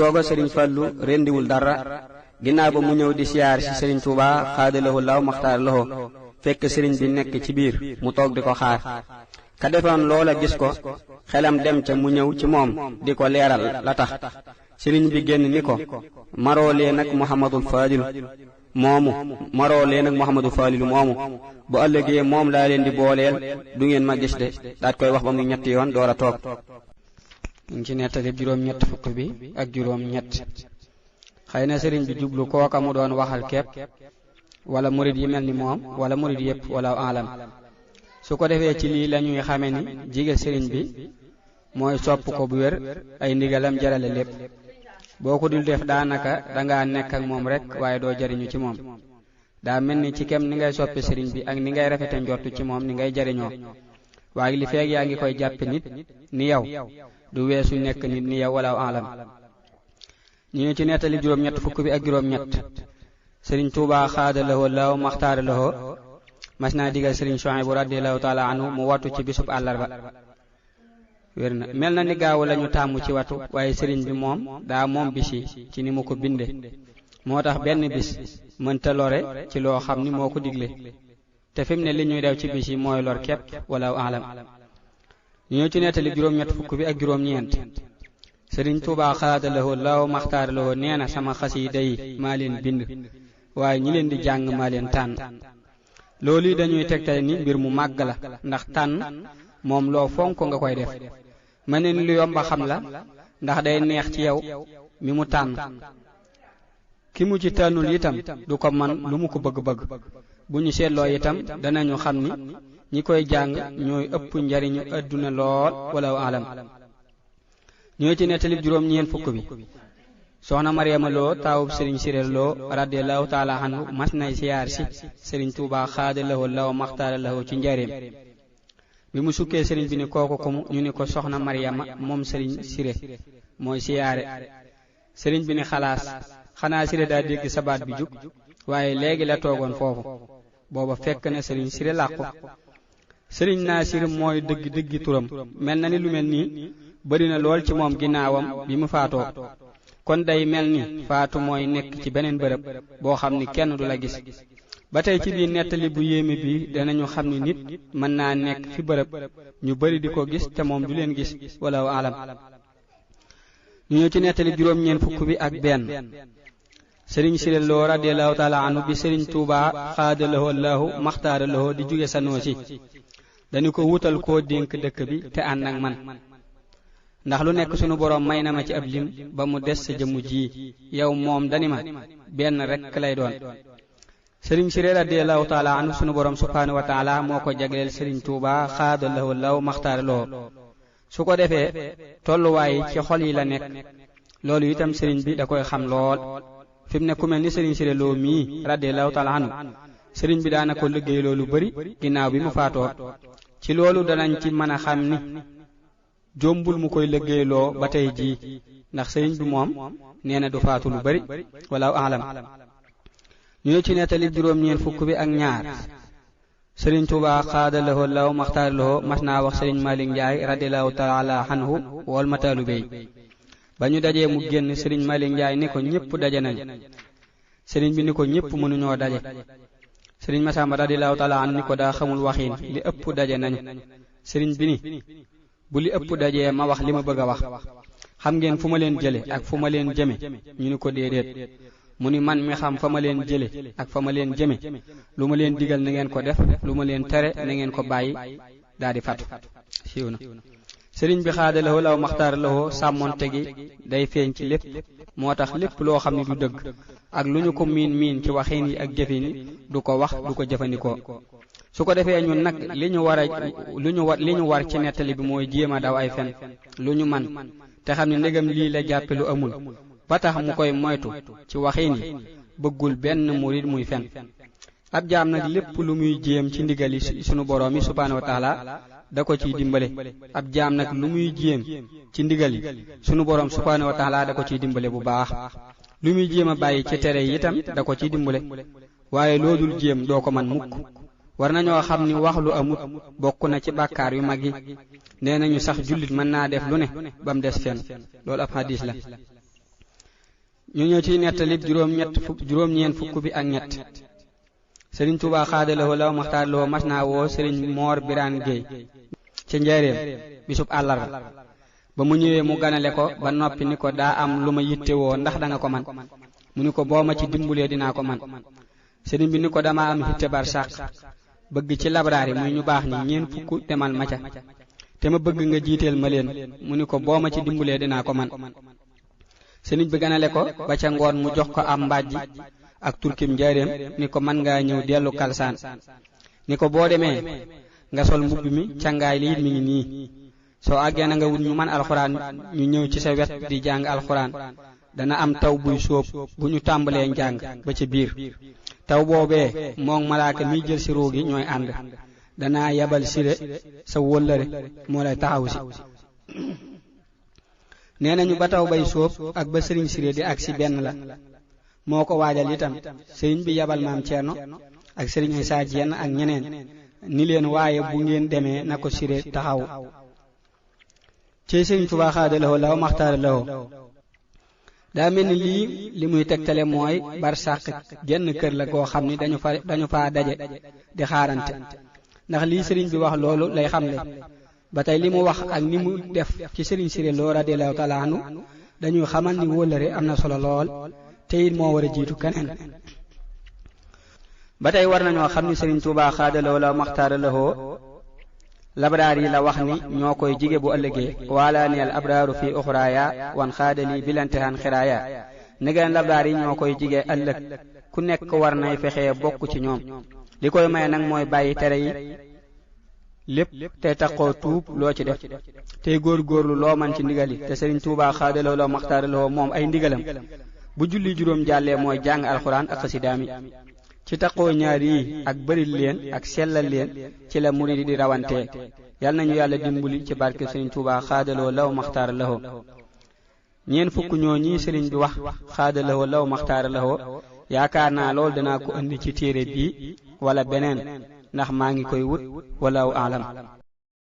googa sëriñ Fallu rendiwul dara ginnaaw ba mu ñëw di siyaar ci sëriñ Tuuba xaadalahoo law maxtaar lahoo fekk sëriñ bi nekk ci biir mu toog di ko xaar ka defoon loola gis ko xelam dem ca mu ñëw ci moom di ko leeral la tax sëriñ bi génn ni ko maroo leen ak Muhammadul Faadilu moomu bu ëllëgee moom laa leen di booleel du ngeen ma gis de daat koy wax ba muy ñetti yoon door a toog. ñu ci nettali juróom-ñett fukk bi ak juróom-ñett xëy na sëriñ bi jublu kooka mu doon waxal képp wala murid yi mel ni moom wala murid yépp wala alam su ko defee ci lii lañuy xame ni jige sëriñ bi mooy sopp ko bu wér ay ndigalam jarale lépp boo ko dul def daanaka dangaa nekk ak moom rek waaye doo jariñu ci moom daa mel ni ci kem ni ngay soppe sëriñ bi ak ni ngay rafete njortu ci moom ni ngay jariñoo waaye li feeg yaa ngi koy jàppe nit ni yow du weesu nekk nit ni yow wala alam ñu ci nettali juróom-ñett fukk bi ak juróom-ñett sëriñ Tuubaa xaadalahoo law maxtaaralahoo mas naa digal sëriñ Suhaybu radiyallahu taala anhu mu wattu ci bisub àllarba wér na mel na ni gaawu lañu tàmm ci wattu waaye sëriñ bi moom daa moom bis yi ci ni mu ko binde moo tax benn bis mënta lore ci loo xam ni moo ko digle te fi mu ne li ñuy dew ci bis yi mooy lor képp wala alam ñu ci nettali juróom-ñett fukk bi ak juróom-ñeent sëriñ Tuubaa xaadalahoo law maxtaaralahoo nee na sama xasiida yi maa leen bind waaye ñi leen di jàng maa leen tànn loolu yi dañuy tegtale ni mbir mu màgg la ndax tànn moom loo fonk nga koy def mel ne ni lu yomba xam la ndax day neex ci yow mi mu tànn ki mu ci tànnul itam du ko man lu mu ko bëgg-bëgg bu ñu seetloo itam danañu xam ni ñi koy jàng ñooy ëpp njariñu adduna lool wala alam ñoo ci nettali juróom-ñeent fukk bi soxna Mariama Lo taawub sëriñ Siré Lo radiyallahu taala anhu mas nay siyaar si sëriñ Tuubaa xaadalahoo law maxtaaralahoo ci njareem bi mu sukkee sëriñ bi ni kooku ko mu ñu ni ko soxna Mariama moom sëriñ Siré mooy siyaare sëriñ bi ni xanaa Siré daa dégg sabaat bi jug waaye léegi la toogoon foofu booba fekk na sëriñ Siré làqu sëriñ Naasir mooy dëggi turam mel na ni lu mel nii bari na lool ci moom ginnaawam bi mu faatoo kon day mel ni faatu mooy nekk ci beneen bërëb boo xam ni kenn du la gis ba tey ci biir nettali bu yéeme bi danañu xam ni nit mën naa nekk fi bërëb ñu bari di ko gis te moom du leen gis wala alam ñu ci nettali juróom-ñeent fukk bi ak benn sëriñ Siré Lo radiyallahu taala anhu bi sëriñ Tuubaa xaadalahoo lahu maxtaaralahoo di jóge Sanoosi dañu ko wutal koo dénk dëkk bi te ànd ak man ndax lu nekk sunu boroom may na ma ci ab lim ba mu des sa jëmm ji yow moom dani ma benn rekk lay doon sëriñ Siré radiyallahu taala anhu sunu boroom subhaanahu wa taala moo ko jagleel sëriñ Tuubaa xaadalahoo law maxtaaralahoo su ko defee tolluwaay ci xol yi la nekk loolu itam sëriñ bi da koy xam lool fi mu ne ku mel ni sëriñ Siré Lo mii radiyallahu taala anhu sëriñ bi daana ko liggéey loolu bari ginnaaw bi mu faatoo ci loolu danañ ci mën a xam ni jombul mu koy liggéeyloo ba tey jii ndax sëriñ bi moom nee na du faatu lu bari wala alam ñu ci nettali juróom-ñeent fukk bi ak ñaar sëriñ Tuubaa xaadalahoo law maxtaaralahoo mas naa wax sëriñ Malick Njaay radiyallahu taala anhu wool ma taalubéy ba ñu dajee mu génn sëriñ Malick Njaay ni ko ñépp daje nañu sëriñ bi ni ko ñépp mënuñoo daje sëriñ Masamba radiyallahu taala anhu ni ko daa xamul waxiin li ëpp daje nañu sëriñ bi ni bu li ëpp dajee ma wax li ma bëgg a wax xam ngeen fu ma leen jële ak fu ma leen jëme ñu ni ko déedéet mu ni man mi xam fa ma leen jële ak fa ma leen jëme lu ma leen digal na ngeen ko def lu ma leen tere na ngeen ko bàyyi daal di fatu siiw na sëriñ bi xaadalahoo law maxtaaralahoo sàmmonte gi day feeñ ci lépp moo tax lépp loo xam ne du dëgg ak lu ñu ko miin ci waxin yi ak jëfin yi du ko wax du ko jëfandikoo su ko defee ñun nag li ñu war ci nettali bi mooy jéem a daw ay fen lu ñu man te xam ne ndegam lii la jàppe lu amul ba tax mu koy moytu ci waxin yi bëggul benn murid muy fen ab jaam nag lépp lu muy jéem ci ndigali sunu boroom yi subhaanahu wa taala da ko ciy dimbale ab jaam nag lu muy jéem ci ndigal yi sunu boroom subhaanahu wa taala da ko ciy dimbale bu baax lu muy jéem a bàyyi ci tere yi itam da ko ciy dimbale waaye loo dul jéem doo ko man mukk war nañoo xam ni wax lu amut bokk na ci bàkkaar yu mag yi nee nañu sax jullit mën naa def lu ne ba mu des fen loolu ab hadis la ñu ñëw ci nettalib juróom-ñeent fukk bi ak ñett. Sëriñ Tuubaa xaadalawoo law maxtaar lawoo mas naa woo Sëriñ Moor Biraan Géey ca Njaaréem bisub àllarba ba mu ñëwee mu ganale ko ba noppi ni ko daa am lu ma yittewoo ndax da nga ko man mu ni ko boo ma ci dimbulee dinaa ko man. sëriñ bi ni ko dama am hitte bar sàq bëgg ci labraar yi muy ñu baax ñi 4 fukk demal ma ca te ma bëgg nga jiiteel ma leen mu ni ko boo ma ci dimbulee dinaa ko man. sëriñ bi ganale ko ba ca ngoon mu jox ko am mbàjj ak turkim Njaaréem ni ko man ngaa ñëw dellu kalsaan ni ko boo demee nga sol mbubb mi cangaay li it mi ngi nii soo àggee na nga wut ñu man alxuraan ñu ñëw ci sa wet di jàng alxuraan dana am taw buy sóob bu ñu tàmbalee njàng ba ci biir taw boobee moom malaaka miy jël si ruu gi ñooy ànd danaa yabal sire sa wóllëre moo lay taxaw si. nee nañu ba taw bay sóob ak ba sëriñ sire di ak si benn la moo ko waajal itam sëriñ bi yabal maam Ceerno ak sëriñ Isaa Jeen ak ñeneen ni leen waaye bu ngeen demee na ko sire taxaw. ci Sëriñ Tuubaa xaadalawoo law maxtaara lawoo daa mel ni lii li muy tegtale mooy barsàq genn kër la goo xam ni dañu faa daje di xaarante ndax lii sëriñ bi wax loolu lay xamle. ba tey li mu wax ak ni mu def ci sëriñ Siré Lo radiyallahu taala anhu dañuy xamal ni wóllëre am na solo lool te it moo war a jiitu keneen. ba tey war nañoo xam ni Sëriñ Tuubaa xaadalawoo law maxtaara lawoo labraar yi la wax ni ñoo koy jige bu ëllëgee wala neel abraaru fi uxraaya wan xaadali bilantihaan xiraaya negeen labraar yi ñoo koy jige ëllëg ku nekk war nay fexee bokk ci ñoom li koy maye nag mooy bàyyi tere yi lépp te taxoo tuub loo ci def tey góorgóorlu loo man ci ndigal yi te Sëriñ Tuubaa xaadalawoo law maxtaara lawoo moom ay ndigalam bu julli juróom jàllee mooy jàng alxuraan ak xasidaami ci taqoo ñaar yi ak bëril leen ak sellal leen ci la murid di rawantee yal nañu yàlla dimbali ci barke Sëriñ Tuubaa xaadalawoo law maxtaara lawoo 4 fukk ñoo ñii sëriñ bi wax xaadalawoo law maxtaara lawoo yaakaar naa lool danaa ko indi ci téere bii wala beneen ndax maa ngi koy wut walaahu aalam.